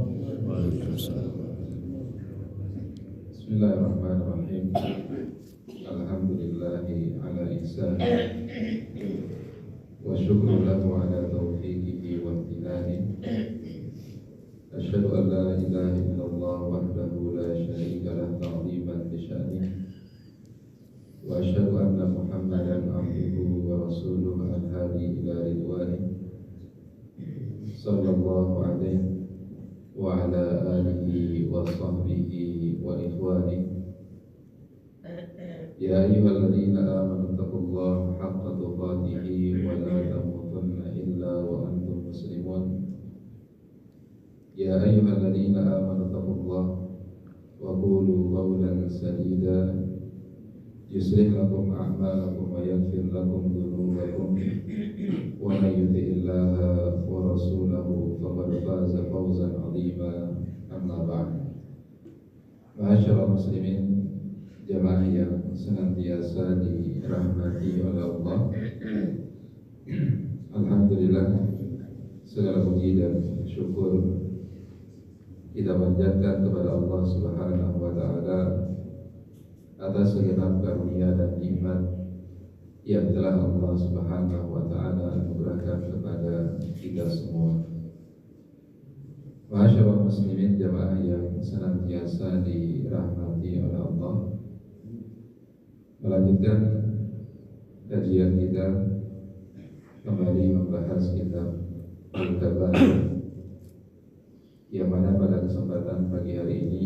Bismillahirrahmanirrahim. Alhamdulillahi ala ihsani wa syukru lahu ala taufiqihi wa imtinani. Asyhadu an la ilaha illallah wahdahu la syarika lah ta'ziman li sya'nihi wa asyhadu anna Muhammadan abduhu wa rasuluhu al-hadi ila ridwanihi sallallahu alaihi wa ala alihi wa sahbihi wa ikhwanihi. Ya ayyuhalladzina amanu taqullaha haqqa tuqatih wa la tamutunna illa wa antum muslimun. Ya ayyuhalladzina amanu taqullaha wa qulu qawlan sadida yuslih lakum a'malakum wa yaghfir lakum dhunubakum wa may yuti'illaha wa rasulahu faqad faza fawzan 'azima. Amma ba'd. Ma'asyiral muslimin, jamaah yang senantiasa dirahmati oleh Allah, alhamdulillah, segala puji dan syukur kita panjatkan kepada Allah Subhanahu wa taala atas segenap karunia dan nikmat yang telah Allah Subhanahu wa taala anugerahkan kepada kita semua. Ma'asyiral muslimin, jamaah yang senantiasa dirahmati oleh Allah, melanjutkan kajian kita kembali membahas kitab Al-Kabair, yang mana pada kesempatan pagi hari ini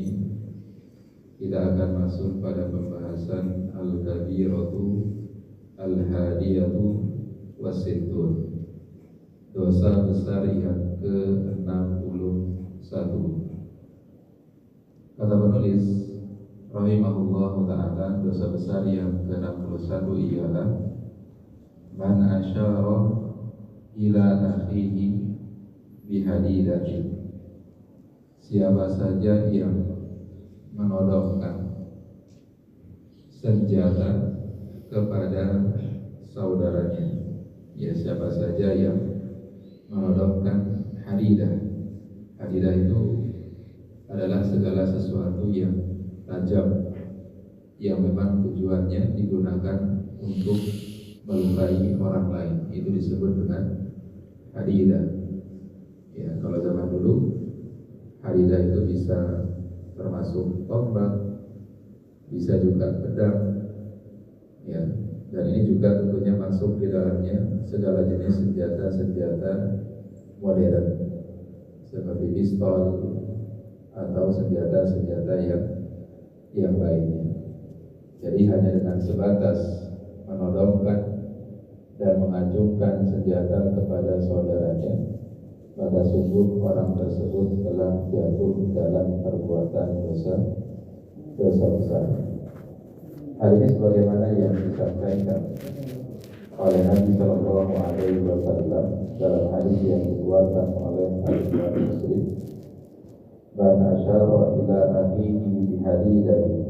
kita akan masuk pada pembahasan Al-Kabiratu Al-Hadiyatu Wasittun, dosa besar yang ke-61. Kata penulis rahimahullah ta'ala, dosa besar yang ke-61 ialah man asyara ila akhihi bihadidatin, siapa saja yang menodongkan senjata kepada saudaranya. Ya, siapa saja yang menodongkan hadidah. Hadidah itu adalah segala sesuatu yang tajam, yang memang tujuannya digunakan untuk melukai orang lain. Itu disebut dengan hadidah. Ya, kalau zaman dulu hadidah itu bisa termasuk tombak, bisa juga pedang, ya. Dan ini juga tentunya masuk di dalamnya segala jenis senjata-senjata modern seperti pistol atau senjata-senjata yang lainnya. Jadi hanya dengan sebatas menodongkan dan mengacungkan senjata kepada saudaranya, maka sungguh orang tersebut telah jatuh dalam perbuatan dosa besar. Hal ini sebagaimana yang disampaikan oleh Nabi Sallallahu Alaihi Wasallam dalam hadis yang dikeluarkan oleh Al-Imam Muslim, man asyara ila akhihi bihadidati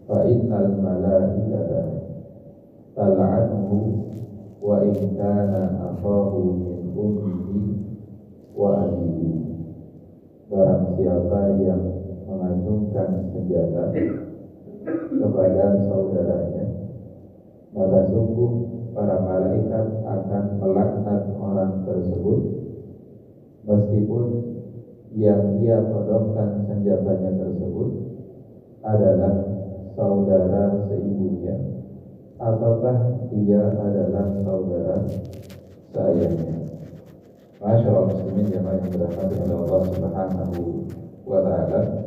fa innal malaikata tal'anhu wa in kana akhahu min ummihi wa abihi. Barang siapa yang mengacungkan senjata kepada saudaranya, maka sungguh para malaikat akan melaknat orang tersebut meskipun yang ia todongkan senjatanya tersebut adalah saudara seibunya ataukah dia adalah saudara seayahnya. Masyaallah muslimin jamaah yang dirahmati oleh Allah Subhanahu wa taala.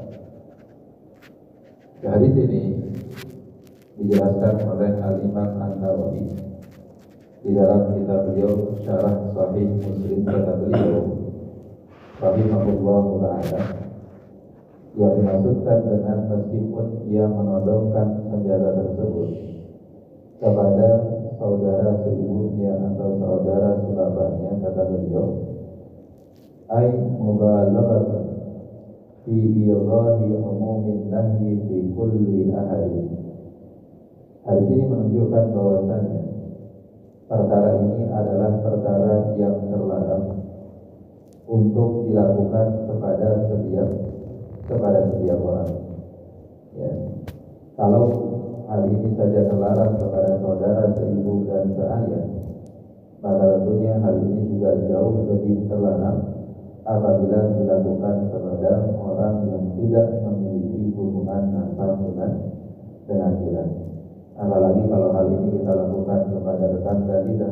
Hadis ini dijelaskan oleh Al-Imam An-Nawawi di dalam kitab beliau Syarah Sahih Muslim, kata beliau rahimahullahu ta'ala, yang dimaksudkan dengan meskipun ia menodongkan senjata tersebut kepada saudara seibunya atau saudara sebabanya, kata beliau, ay mubalaghatun fi idhahi umumin nahyi fi kulli ahadin. Hadis ini menunjukkan bahwasannya perkara ini adalah perkara yang terlarang untuk dilakukan kepada setiap orang. Ya. Kalau hal ini saja terlarang kepada saudara seibu dan seayah, maka tentunya hal ini juga jauh lebih terlarang apabila dilakukan kepada orang yang tidak memiliki hubungan nasab dengan kita. Apalagi kalau hal ini kita lakukan kepada tetangga kita,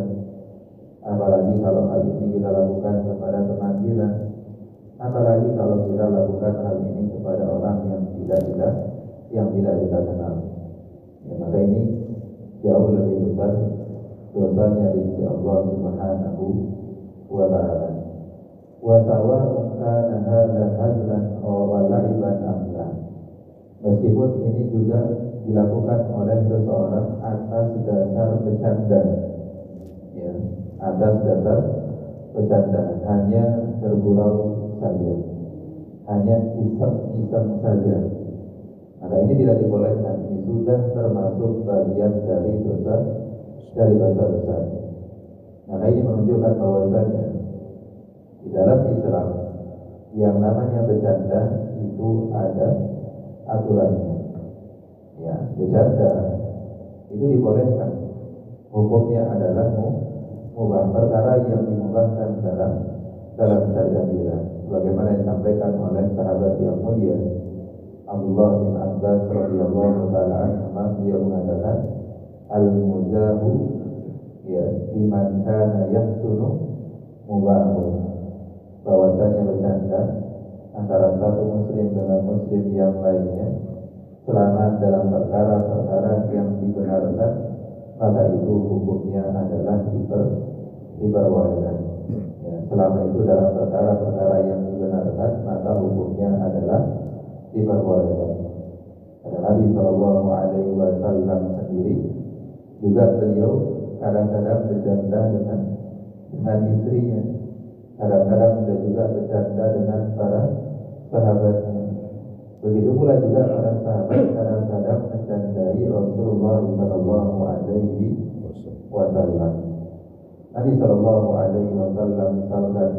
apalagi kalau hal ini kita lakukan kepada teman kita, apalagi kalau kita lakukan hal ini kepada orang yang tidak kita kenal. Ya, maka ini jauh lebih besar dosanya di sisi Allah Subhanahu wa Ta'ala. Wa sawa'un kana hadza hazlan aw la'iban am la. Meskipun ini juga dilakukan oleh seseorang atas dasar bercanda, ya, atas dasar bercanda, hanya bergurau saja, hanya iseng-iseng saja, maka ini tidak dibolehkan. Ini sudah termasuk bagian dari dosa besar. Maka ini menunjukkan bahwasanya di dalam Islam yang namanya bercanda itu ada aturannya. Ya, bercanda itu dibolehkan. Hukumnya adalah mubah, perkara yang dimubahkan dalam syariat kita. Bagaimana disampaikan oleh sahabat yang mulia Abdullah bin Abbas radhiyallahu taala anhu, dia mengatakan al-muzahu ya liman kana yahsunu mubahu, bahwasanya bercanda antara satu muslim dengan muslim yang lainnya selama dalam perkara-perkara yang dibenarkan, maka itu hukumnya adalah diperbolehkan. Ya, selama itu dalam perkara-perkara yang dibenarkan, maka hukumnya adalah diperbolehkan. Karena Nabi Shallallahu Alaihi Wasallam sendiri juga beliau kadang-kadang bercanda dengan istrinya, kadang-kadang beliau juga bercanda dengan para sahabatnya. Begitu pula juga para sahabat kadang-kadang mencandai Rasulullah Shallallahu Alaihi Wasallam. Nabi Shallallahu Alaihi Wasallam misalkan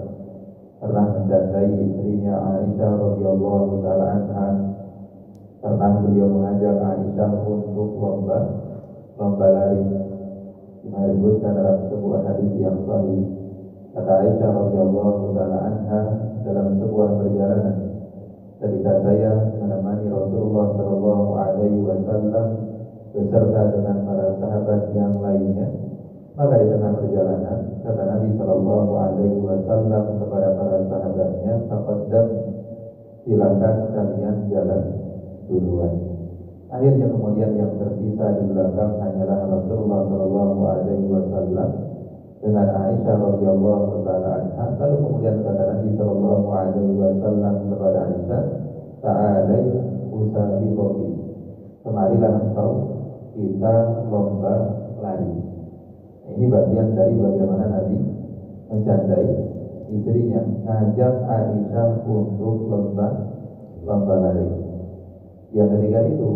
pernah mencandai istrinya Aisyah radhiyallahu taala anha. Pernah beliau mengajak Aisyah untuk lomba lari. Disebutkan dalam sebuah hadis yang sahih, kata Aisyah radhiyallahu taala anha dalam sebuah perjalanan, ketika saya menemani Rasulullah Shallallahu Alaihi Wasallam beserta dengan para sahabat yang lainnya, maka di tengah perjalanan kata Nabi Shallallahu Alaihi Wasallam kepada para sahabatnya, "Taqaddam, silakan kalian jalan duluan." Akhirnya kemudian yang tersisa di belakang hanyalah Rasulullah Shallallahu Alaihi Wasallam dengan Aisyah radhiyallahu taala anha. Lalu kemudian kata Nabi Shallallahu Alaihi Wasallam kepada Aisyah, "Ta'alai usabiqi, kemarilah engkau, kita lomba lari." Ini bagian dari bagaimana Nabi mencandai istrinya, ngajak Aisyah untuk lomba lari. Yang ketiga itu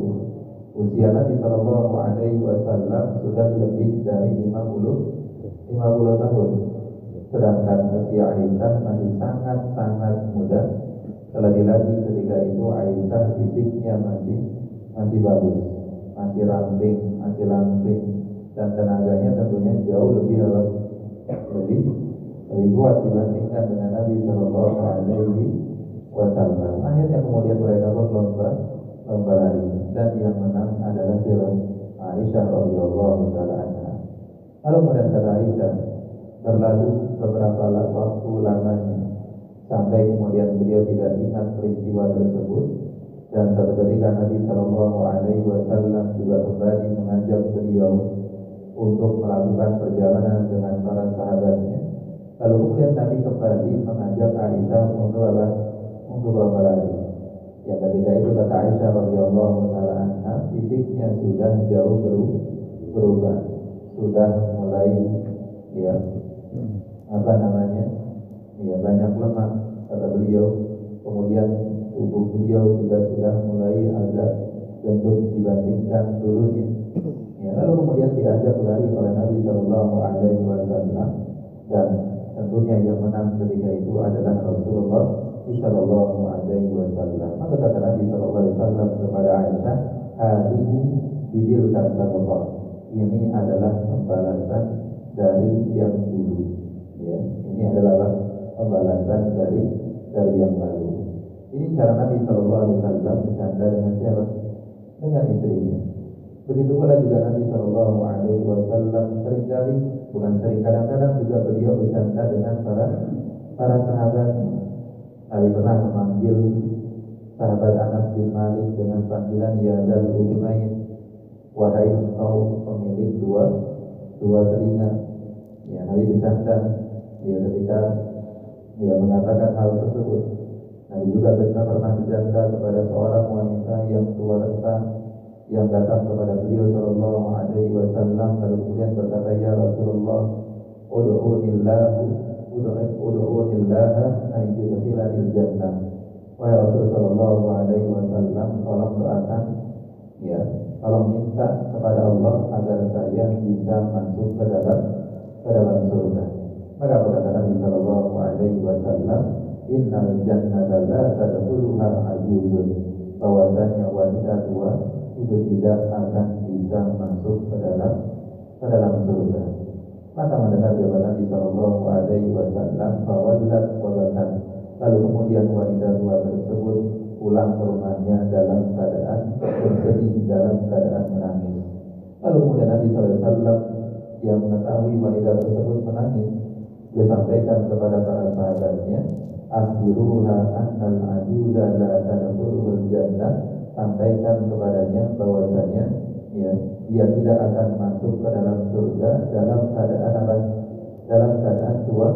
usia Nabi Shallallahu Alaihi Wasallam sudah lebih dari 50 tahun, sedangkan usia Aisyah masih sangat muda. Terlebih lagi ketika itu Aisyah fisiknya masih bagus, masih ramping, masih langsing, dan tenaganya tentunya jauh lebih kuat dibandingkan dengan Nabi Shallallahu Alaihi Wasallam. Akhirnya kemudian mereka pun lomba lari, dan yang menang adalah Aisyah radhiyallahu taala anha. Lalu kemudian kata Aisyah, berlalu beberapa waktu lamanya sampai kemudian beliau tidak ingat peristiwa tersebut, dan suatu ketika Nabi Shallallahu Alaihi Wasallam juga kembali mengajak beliau untuk melakukan perjalanan dengan para sahabatnya. Lalu kemudian Nabi kembali mengajak Aisyah untuk lomba lari. Yang ketika itu kata Aisyah radhiyallahu taala anha, fisiknya sudah jauh berubah, sudah mulai banyak lemak kata beliau. Kemudian tubuh beliau juga sudah mulai agak gendut dibandingkan dulunya. Lalu kemudian diajak lari oleh Nabi Shallallahu Alaihi Wasallam, dan tentunya yang menang ketika itu adalah Rasulullah Sallallahu Alaihi Wasallam. Maka kata Nabi Sallallahu Alaihi Wasallam kepada Aisyah, "Hadihi bidil kasabalah." Ini adalah pembalasan dari yang dulu. Ya, ini adalah pembalasan dari yang lalu. Ini cara Nabi Sallallahu Alaihi Wasallam bercanda dengan siapa? Dengan istrinya. Begitu pula juga Nabi Sallallahu Alaihi Wasallam seringkali, bukan sering, kadang-kadang juga beliau bercanda dengan para sahabatnya. Nabi pernah memanggil sahabat Anas bin Malik dengan panggilan Ya Dzal Udhunain, wahai engkau pemilik dua telinga. Ya, Nabi bercanda ketika dia mengatakan hal tersebut. Nabi juga pernah bercanda kepada seorang wanita yang tua renta yang datang kepada beliau Sallallahu Alaihi Wasallam, lalu kemudian berkata, Ya Rasulullah, ud'unillah an yudkhilani jannah. Wahai Rasul Sallallahu Alaihi Wasallam, tolong doakan, tolong minta kepada Allah agar saya bisa masuk ke dalam surga. Maka kata Nabi Sallallahu Alaihi Wasallam, Innal jannata la tadkhuluha ajuzun. Bahwasanya wanita tua itu tidak akan bisa masuk ke dalam surga. Maka mendengar jawaban Nabi Sallallahu Alaihi Wasallam, fawallat wa bakat. Lalu kemudian wanita tua tersebut pulang ke rumahnya dalam keadaan bersedih, dalam keadaan menangis. Lalu kemudian Nabi Sallallahu Alaihi Wasallam yang mengetahui wanita tersebut menangis, dia sampaikan kepada para sahabatnya, akhbiruha annal ajuza la tadkhulul jannah. Sampaikan kepadanya bahwasanya dia tidak akan masuk ke dalam surga dalam keadaan apa? Dalam keadaan tua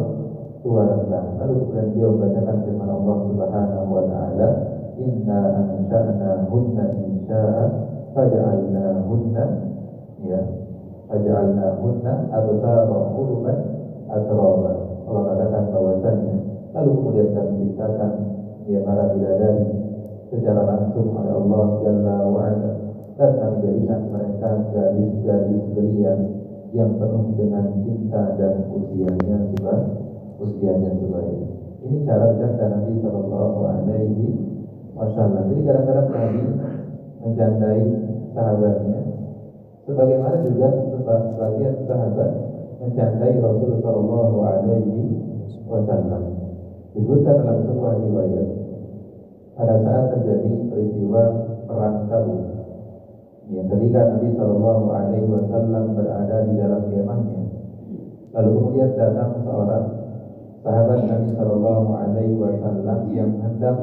renta. Lalu kemudian dia membacakan firman Allah Subhanahu wa taala, inna ansha'nahunna insya'a faj'alnahunna abkara urban atraba. Allah katakan bahwasanya lalu kemudian kami ciptakan para bidadari secara langsung oleh Allah Jalla wa'ala, dan kami jadikan mereka gadis-gadis belia yang penuh dengan cinta dan usianya sebaik. Ini cara bercanda Nabi Sallallahu Alaihi Wasallam. Jadi kadang-kadang Nabi mencandai sahabatnya, sebagaimana juga sebagian sahabat mencandai Rasulullah Sallallahu Alaihi Wasallam. Disebutkan dalam sebuah riwayat, pada saat terjadi peristiwa perang Tabuk, ketika Nabi Sallallahu Alaihi Wasallam berada di dalam kemahnya, lalu kemudian datang seorang sahabat Nabi Sallallahu Alaihi Wasallam yang hendak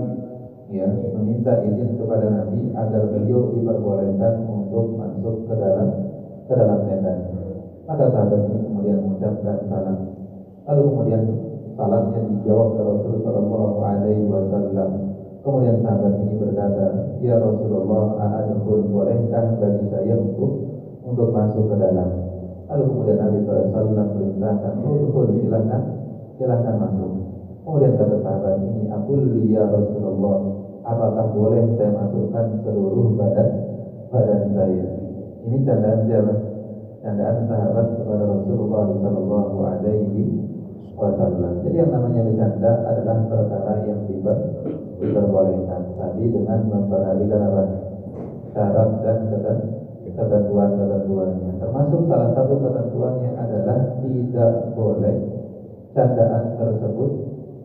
meminta izin kepada Nabi agar beliau diperbolehkan untuk masuk ke dalam tendanya. Maka sahabat ini kemudian mengucapkan salam, lalu kemudian salamnya dijawab oleh Rasulullah Sallallahu Alaihi Wasallam. Kemudian sahabat ini berkata, Ya Rasulullah, a'adkhul, bolehkah bagi saya untuk masuk ke dalam? Lalu kemudian Nabi SAW perintahkan, silakan masuk. Kemudian kata sahabat ini, Aqul ya Rasulullah, apakah boleh saya masukkan seluruh badan saya? Ini candaan siapa? Candaan sahabat kepada Rasulullah Sallallahu Alaihi Wasallam. Jadi yang namanya bercanda adalah perkara yang diperbolehkan, tapi dengan memperhatikan apa? Syarat dan ketentuannya. Termasuk salah satu ketentuannya adalah tidak boleh candaan tersebut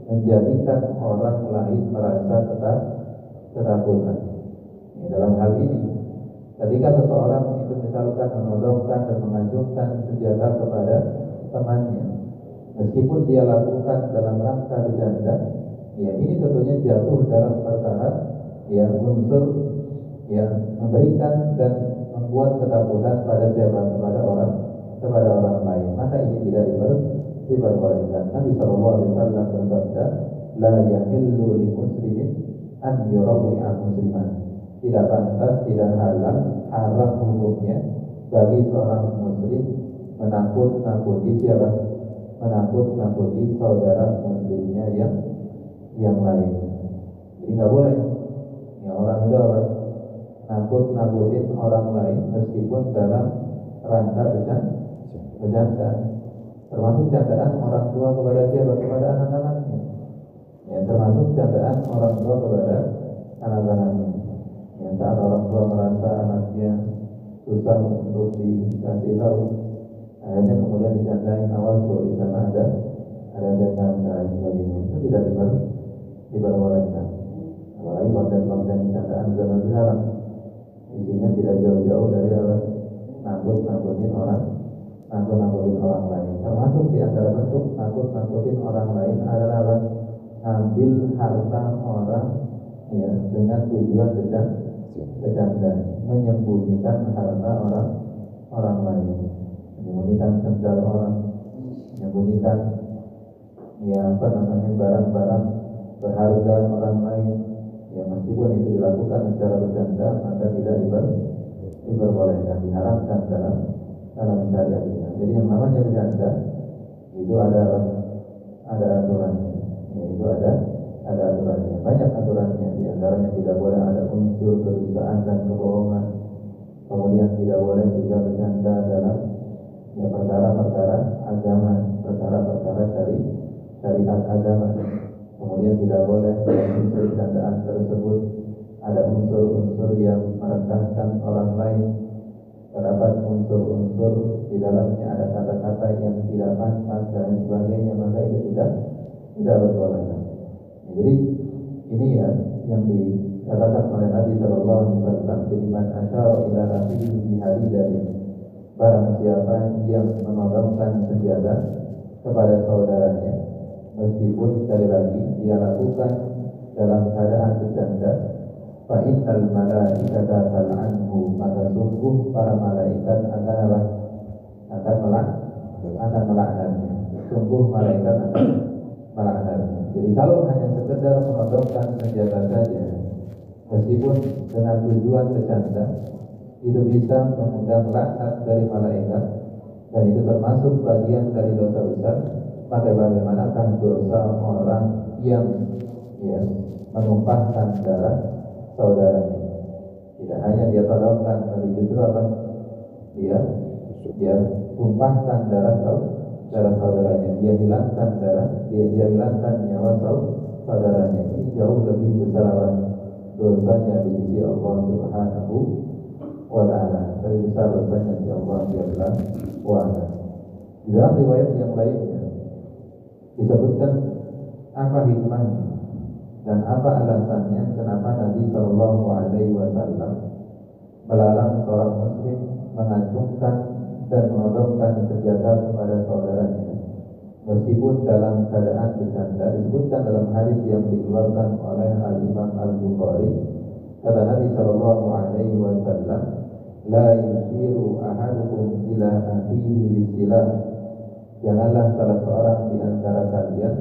menjadikan orang lain merasa ketakutan. Dalam hal ini, ketika seseorang itu misalkan menodongkan dan mengacungkan senjata kepada temannya, meskipun dia lakukan dalam rangka bercanda, ini tentunya jatuh dalam perkara unsur memberikan dan membuat ketakutan pada siapa? Kepada orang lain. Maka ini tidak diperbolehkan. Nabi Sallallahu Alaihi Wasallam bersabda, la yahillu li muslimin an yurawi'a musliman. Tidak pantas, tidak halal, haram hukumnya bagi seorang muslim menakut-nakuti siapa? Menakut-nakuti saudara muslimnya yang lain. Jadi nggak boleh orang itu apa? Nakut-nakutin orang lain meskipun dalam rangka bercanda. termasuk candaan orang tua kepada siapa? Kepada anak-anaknya. Ya, termasuk candaan orang tua kepada anak-anaknya. Ya, saat orang tua merasa anaknya susah untuk dikasih tahu, akhirnya kemudian dicandai, awas loh di sana ada setan dan lain sebagainya. Itu tidak diperbolehkan. Apalagi konten-konten candaan zaman sekarang, isinya tidak jauh-jauh dari nakut-nakutin orang lain. Termasuk di antara bentuk nakut-nakutin orang lain adalah ngambil harta orang, ya, dengan tujuan bercanda, menyembunyikan harta orang lain, menyembunyikan sendal orang, menyembunyikan, ya, barang-barang berharga orang lain. Ya, meskipun itu dilakukan secara bercanda, maka tidak diperbolehkan, diharamkan dalam syariat kita. Jadi yang namanya bercanda itu ada aturannya. Ya, itu ada aturannya. Banyak aturannya. Di antaranya tidak boleh ada unsur kedustaan dan kebohongan. Kemudian tidak boleh juga bercanda dalam, ya, perkara-perkara agama, perkara-perkara syariat agama. Kemudian tidak boleh dalam unsur bercandaan tersebut ada unsur-unsur yang merendahkan orang lain. Terdapat unsur-unsur di dalamnya, ada kata-kata yang tidak pantas dan sebagainya, maka itu tidak berbolehkan. Jadi ini ya yang dikatakan oleh Nabi Sallallahu Alaihi Wasallam. Jadi man asyara ila akhihi bihadidatin, barang siapa yang menodongkan senjata kepada saudaranya, meskipun sekali lagi dia lakukan dalam keadaan bercanda, fa innal malaikata tal'anhu, maka sungguh para malaikat akan melaknatnya. Sungguh malaikat akan melaknatnya. Jadi kalau hanya sekedar menodongkan senjata saja, meskipun dengan tujuan bercanda, itu bisa mengundang laknat dari malaikat, dan itu termasuk bagian dari dosa besar. Maka bagaimanakah dosa orang yang, ya, menumpahkan darah saudaranya? Tidak hanya dia todongkan, tapi justru apa? Dia tumpahkan darah saudaranya. Dia hilangkan darah, dia hilangkan nyawa saudaranya. Ini jauh lebih besar dosanya di sisi Allah Subhanahu wa Ta'ala. Lebih besar dosanya di Allah Jalla wa Ala. Di dalam riwayat yang lainnya disebutkan apa hikmahnya dan apa alasannya kenapa Nabi Sallallahu Alaihi Wasallam melarang seorang muslim mengacungkan dan menodongkan senjata kepada saudaranya meskipun dalam keadaan bercanda. Disebutkan dalam hadis yang dikeluarkan oleh Al-Imam Al-Bukhari, kata Nabi Sallallahu Alaihi Wasallam, la yushiru ahadukum ila akhihi bisilah, janganlah salah seorang di antara kalian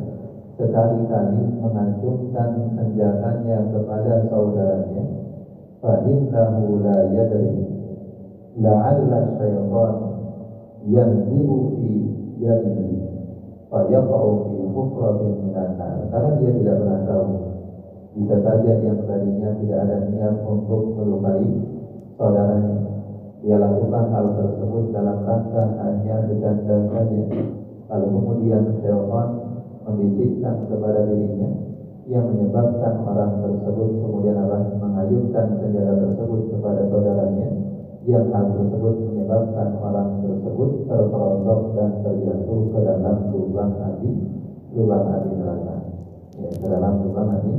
sekali-kali mengacungkan senjatanya kepada saudaranya, fa innahu la yadri la'alla syaitan yanzilu fi yadihi fa yaqa'u fi hufratin minan nar. Karena dia tidak pernah tahu, bisa saja yang tadinya tidak ada niat untuk melukai saudaranya, dia lakukan hal tersebut dalam rangka hanya bercanda saja, lalu kemudian syaitan membisikkan kepada dirinya yang menyebabkan orang tersebut kemudian mengayunkan senjata tersebut kepada saudaranya, yang hal tersebut menyebabkan orang tersebut terperosok dan terjatuh ke dalam lubang api neraka. Ya, ke dalam lubang api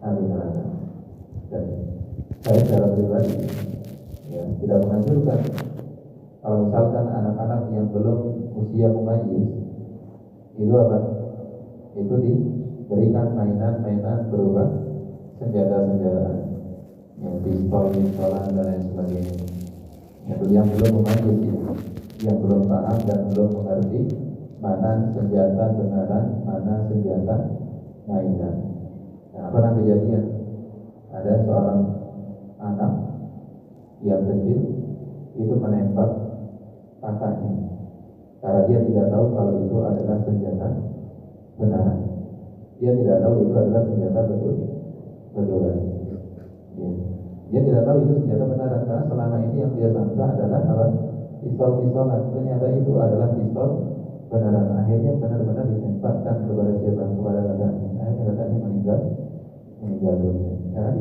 neraka. Dan saya secara pribadi, ya, tidak menganjurkan kalau misalkan anak-anak yang belum usia mumayyiz itu itu diberikan mainan berupa senjata-senjataan, yang pistol-pistolan dan lain sebagainya. Yang belum mumayyiz, yang belum paham dan belum mengerti mana senjata benaran, mana senjata mainan. Nah, pernah kejadian ada seorang anak yang kecil itu menembak kakaknya karena dia tidak tahu kalau itu adalah senjata benaran. Dia tidak tahu itu adalah senjata betulan. Ya. Dia tidak tahu itu senjata benaran karena selama ini yang dia sangka adalah pistol-pistolan. Ternyata itu adalah kebenaran. Akhirnya benar-benar ditempatkan kepada siapa? Kepada kakaknya. Akhirnya kakaknya meninggal dunia. Karena